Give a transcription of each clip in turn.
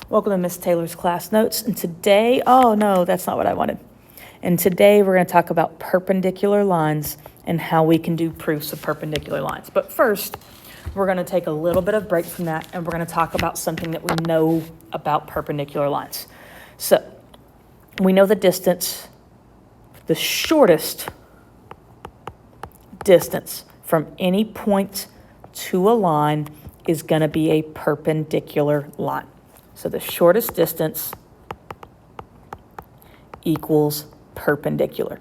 Welcome to Miss Taylor's class notes. And today, oh no, that's not what I wanted. And today we're going to talk about perpendicular lines and how we can do proofs of perpendicular lines. But first, we're going to take a little bit of break from that and we're going to talk about something that we know about perpendicular lines. So, we know the distance, the shortest distance from any point to a line is going to be a perpendicular line. So the shortest distance equals perpendicular.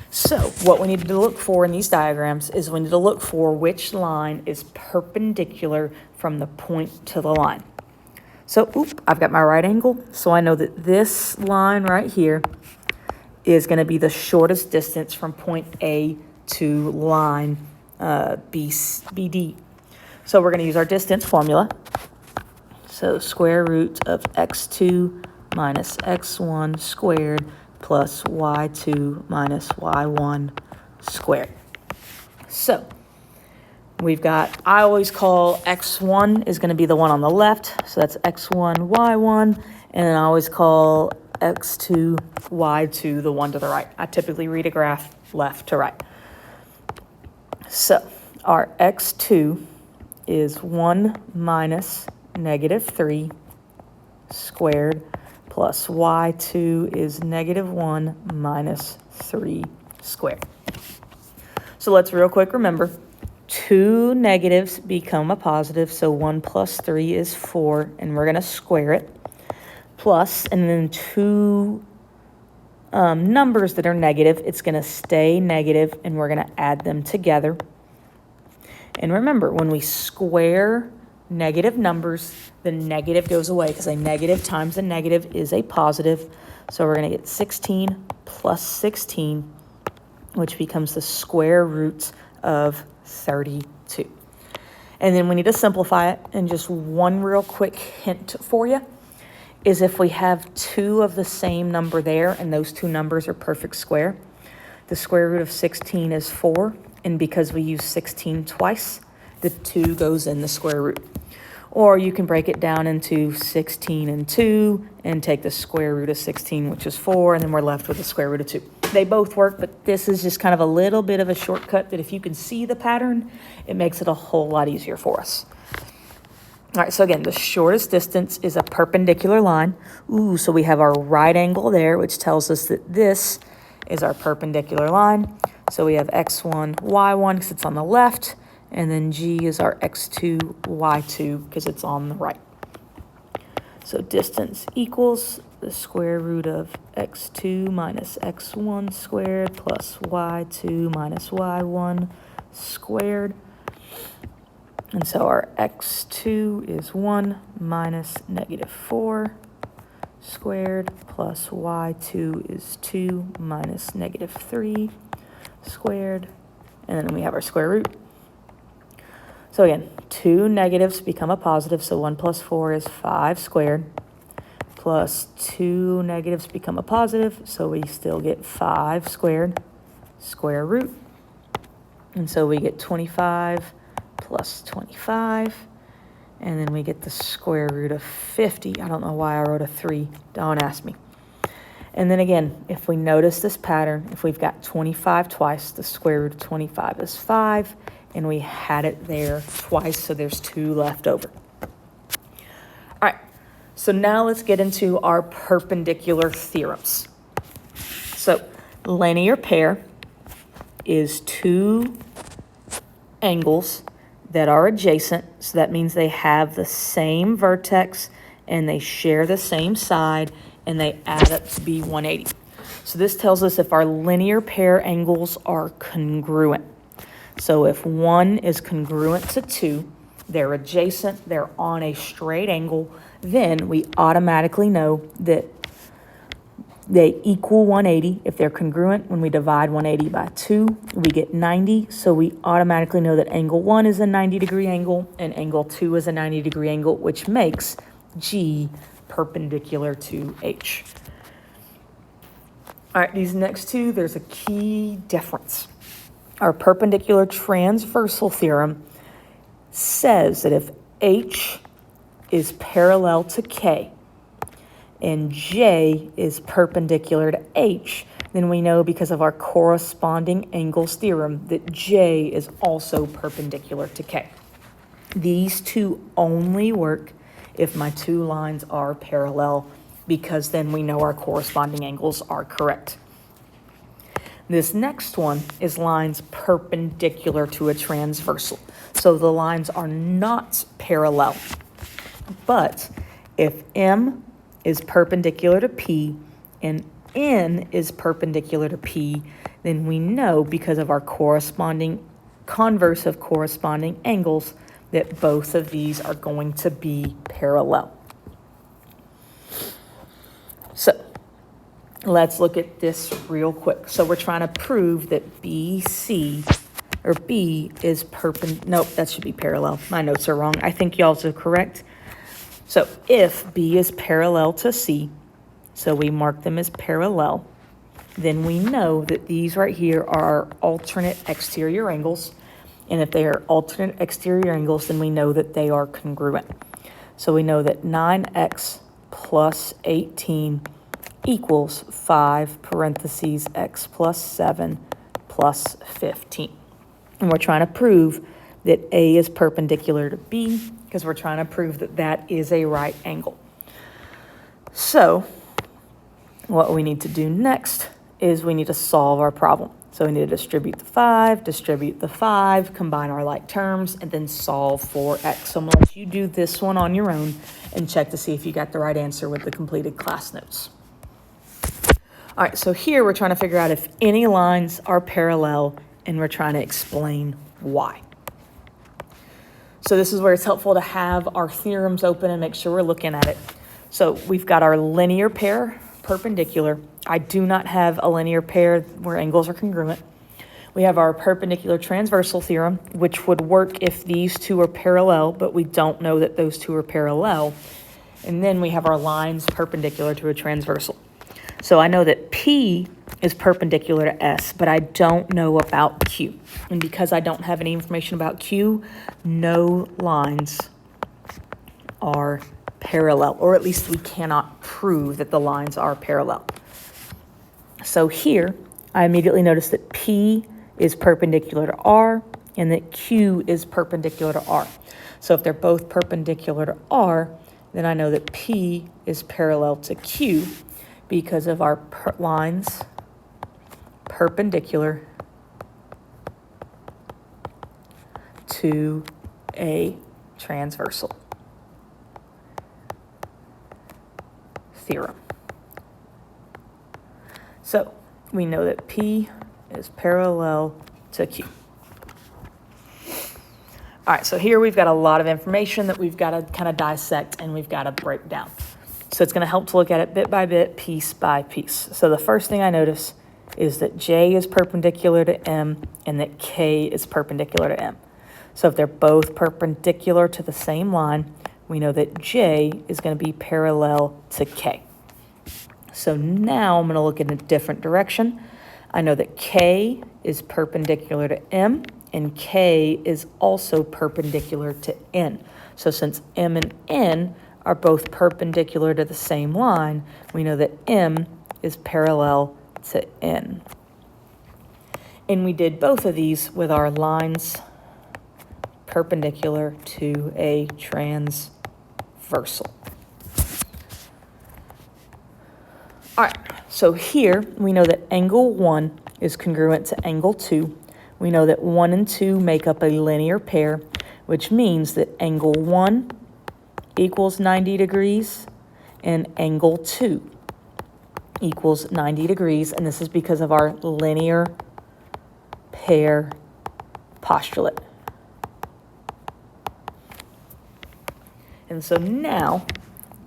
So what we need to look for in these diagrams is we need to look for which line is perpendicular from the point to the line. So, I've got my right angle, so I know that this line right here is going to be the shortest distance from point A to line BD. So we're going to use our distance formula. So square root of x2 minus x1 squared plus y2 minus y1 squared. So we've got, I always call x1 is going to be the one on the left. So that's x1, y1. And then I always call x2, y2 the one to the right. I typically read a graph left to right. So our x2 is 1 minus negative 3 squared plus y2 is negative 1 minus 3 squared. So let's real quick remember, two negatives become a positive, so 1 plus 3 is 4, and we're going to square it. Plus, and then two numbers that are negative, it's going to stay negative, and we're going to add them together. And remember, when we square negative numbers, the negative goes away because a negative times a negative is a positive. So we're going to get 16 plus 16, which becomes the square root of 32. And then we need to simplify it. And just one real quick hint for you is if we have two of the same number there and those two numbers are perfect square, the square root of 16 is 4. And because we use 16 twice, the 2 goes in the square root. Or you can break it down into 16 and 2 and take the square root of 16, which is 4, and then we're left with the square root of 2. They both work, but this is just kind of a little bit of a shortcut that if you can see the pattern, it makes it a whole lot easier for us. All right, so again, the shortest distance is a perpendicular line. So we have our right angle there, which tells us that this is our perpendicular line. So we have x1, y1 because it's on the left, and then g is our x2, y2 because it's on the right. So distance equals the square root of x2 minus x1 squared plus y2 minus y1 squared. And so our x2 is 1 minus negative 4 squared plus y2 is 2 minus negative 3 squared, and then we have our square root. So again, two negatives become a positive, so 1 plus 4 is 5 squared, plus two negatives become a positive, so we still get 5 squared, square root, and so we get 25 plus 25, and then we get the square root of 50. I don't know why I wrote a 3, don't ask me. And then again, if we notice this pattern, if we've got 25 twice, the square root of 25 is 5, and we had it there twice, so there's 2 left over. All right, so now let's get into our perpendicular theorems. So linear pair is two angles that are adjacent, so that means they have the same vertex and they share the same side, and they add up to be 180. So this tells us if our linear pair angles are congruent. So if 1 is congruent to 2, they're adjacent, they're on a straight angle, then we automatically know that they equal 180. If they're congruent, when we divide 180 by 2, we get 90. So we automatically know that angle 1 is a 90-degree angle and angle 2 is a 90-degree angle, which makes G perpendicular to H. All right, these next two, there's a key difference. Our perpendicular transversal theorem says that if H is parallel to K and J is perpendicular to H, then we know because of our corresponding angles theorem that J is also perpendicular to K. These two only work if my two lines are parallel, because then we know our corresponding angles are correct. This next one is lines perpendicular to a transversal. So the lines are not parallel, but if M is perpendicular to P and N is perpendicular to P, then we know because of our corresponding converse of corresponding angles that both of these are going to be parallel. So let's look at this real quick. So we're trying to prove that BC or B is nope, that should be parallel. My notes are wrong. I think y'all's are correct. So if B is parallel to C, so we mark them as parallel, then we know that these right here are alternate exterior angles. And if they are alternate exterior angles, then we know that they are congruent. So we know that 9x plus 18 equals 5 parentheses x plus 7 plus 15. And we're trying to prove that A is perpendicular to B because we're trying to prove that that is a right angle. So what we need to do next is we need to solve our problem. So we need to distribute the 5, combine our like terms, and then solve for x. So I'm going to let you do this one on your own and check to see if you got the right answer with the completed class notes. All right, so here we're trying to figure out if any lines are parallel, and we're trying to explain why. So this is where it's helpful to have our theorems open and make sure we're looking at it. So we've got our linear pair perpendicular. I do not have a linear pair where angles are congruent. We have our perpendicular transversal theorem, which would work if these two are parallel, but we don't know that those two are parallel. And then we have our lines perpendicular to a transversal. So I know that P is perpendicular to S, but I don't know about Q. And because I don't have any information about Q, no lines are parallel, or at least we cannot prove that the lines are parallel. So here, I immediately notice that P is perpendicular to R and that Q is perpendicular to R. So if they're both perpendicular to R, then I know that P is parallel to Q because of our lines perpendicular to a transversal theorem. So we know that P is parallel to Q. All right, so here we've got a lot of information that we've got to kind of dissect and we've got to break down. So it's going to help to look at it bit by bit, piece by piece. So the first thing I notice is that J is perpendicular to M and that K is perpendicular to M. So if they're both perpendicular to the same line, we know that J is going to be parallel to K. So now I'm going to look in a different direction. I know that K is perpendicular to M and K is also perpendicular to N. So since M and N are both perpendicular to the same line, we know that M is parallel to N. And we did both of these with our lines perpendicular to a transversal. All right, so here we know that angle 1 is congruent to angle 2. We know that 1 and 2 make up a linear pair, which means that angle 1 equals 90 degrees and angle 2 equals 90 degrees, and this is because of our linear pair postulate. And so now,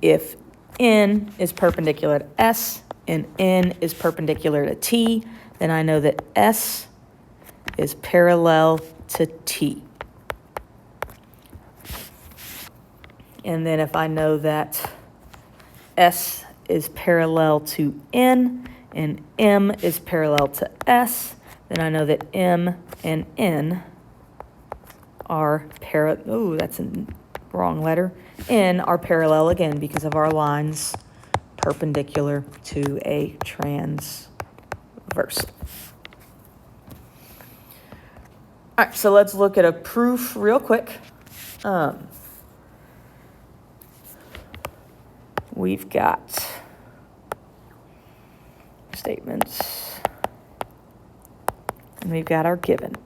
if N is perpendicular to S and N is perpendicular to T, then I know that S is parallel to T. And then if I know that S is parallel to N and M is parallel to S, then I know that M and N are parallel. Oh, that's a wrong letter. N are parallel again because of our lines perpendicular to a transversal. All right, so let's look at a proof real quick. We've got statements, and we've got our given.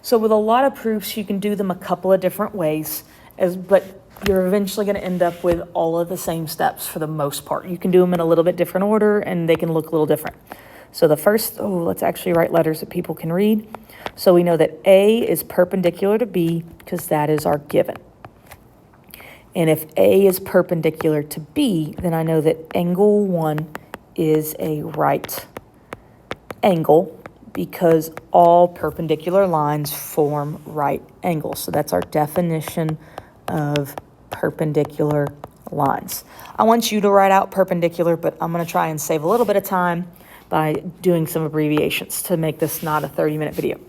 So with a lot of proofs, you can do them a couple of different ways, but you're eventually going to end up with all of the same steps for the most part. You can do them in a little bit different order, and they can look a little different. So the first, let's actually write letters that people can read. So we know that A is perpendicular to B because that is our given. And if A is perpendicular to B, then I know that angle 1 is a right angle because all perpendicular lines form right angles. So that's our definition of perpendicular lines. I want you to write out perpendicular, but I'm going to try and save a little bit of time by doing some abbreviations to make this not a 30-minute video.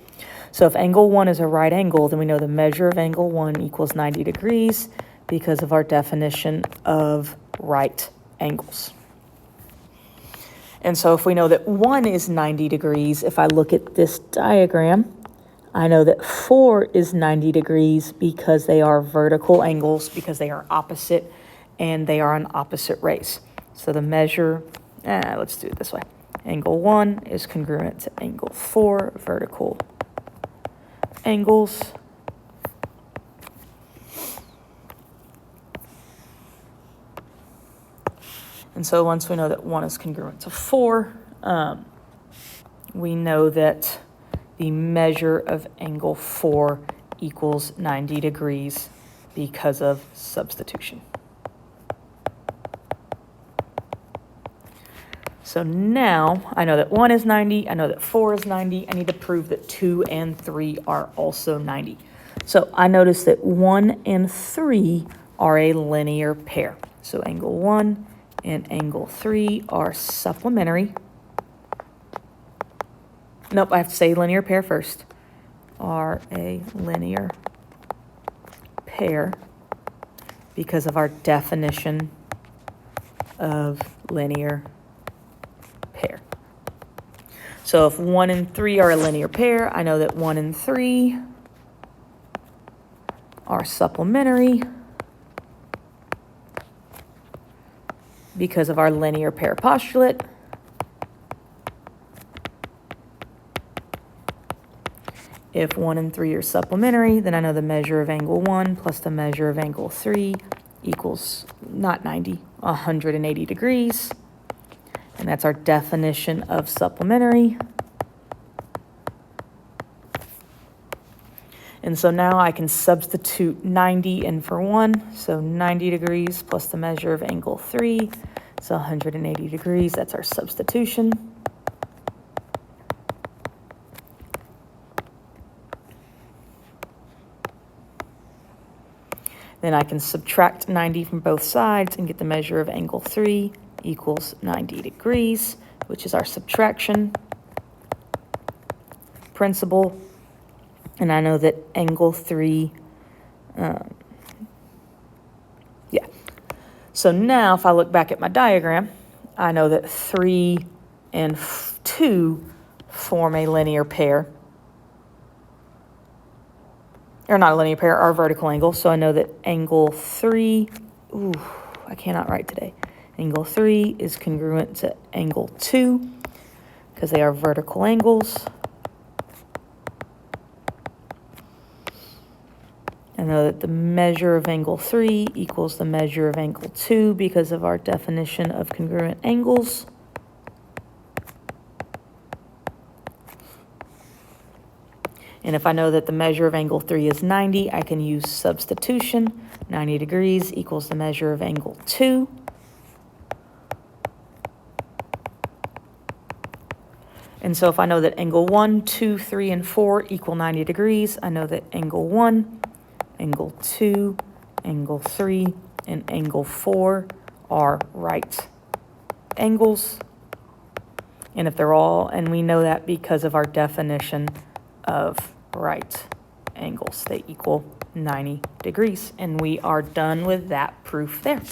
So if angle 1 is a right angle, then we know the measure of angle 1 equals 90 degrees because of our definition of right angles. And so if we know that 1 is 90 degrees, if I look at this diagram, I know that 4 is 90 degrees because they are vertical angles, because they are opposite, and they are on opposite rays. So the measure, let's do it this way. Angle 1 is congruent to angle 4, vertical angles. And so once we know that 1 is congruent to 4, we know that the measure of angle 4 equals 90 degrees because of substitution. So now I know that 1 is 90, I know that 4 is 90, I need to prove that 2 and 3 are also 90. So I notice that 1 and 3 are a linear pair. So angle 1 and angle 3 are supplementary. Nope, I have to say linear pair first. Are a linear pair because of our definition of linear pair. So if 1 and 3 are a linear pair, I know that 1 and 3 are supplementary because of our linear pair postulate. If 1 and 3 are supplementary, then I know the measure of angle 1 plus the measure of angle 3 equals not 90, 180 degrees. And that's our definition of supplementary. And so now I can substitute 90 in for 1. So 90 degrees plus the measure of angle 3. So 180 degrees, that's our substitution. Then I can subtract 90 from both sides and get the measure of angle 3 equals 90 degrees, which is our subtraction principle. And I know that angle 3, So now if I look back at my diagram, I know that 3 and 2 form a linear pair. Or not a linear pair, are vertical angles. So I know that angle 3, I cannot write today. Angle 3 is congruent to angle 2 because they are vertical angles. I know that the measure of angle 3 equals the measure of angle 2 because of our definition of congruent angles. And if I know that the measure of angle 3 is 90, I can use substitution. 90 degrees equals the measure of angle 2. And so if I know that angle 1, 2, 3, and 4 equal 90 degrees, I know that angle 1, angle 2, angle 3, and angle 4 are right angles. And if they're all, and we know that because of our definition of right angles, they equal 90 degrees. And we are done with that proof there.